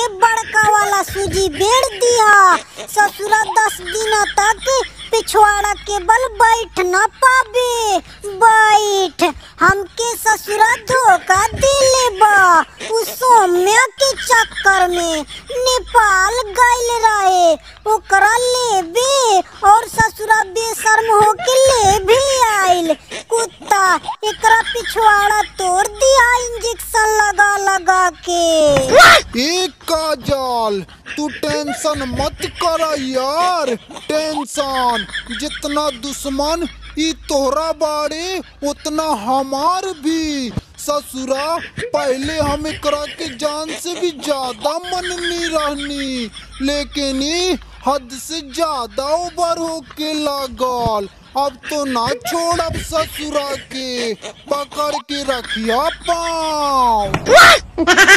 के बड़का वाला सूजी बेड़ दिया। ससुरा 10 दिन तक पिछवाड़ा के बल बैठ न पाबे। बैठ हमके ससुरा धोखा दिले बा। उस सौम्या के चक्कर में नेपाल गइल रहे, ओकरा लेबे और ससुरा बेशर्म होके ले भी आइल। कुत्ता एकरा पिछवाड़ा तोड़ दिया इंजेक्शन लगा लगा के। एक काजल तू टेंशन मत कर यार। टेंशन जितना दुश्मन ई तोहरा बाड़े उतना हमार भी। ससुरा पहले हम एकरा के जान से भी ज्यादा मननी रहनी, लेकिन ई हद से ज्यादा ओवर होके लागल। अब तो ना छोड़ब ससुरा के, पकड़ के रखिया पाँव।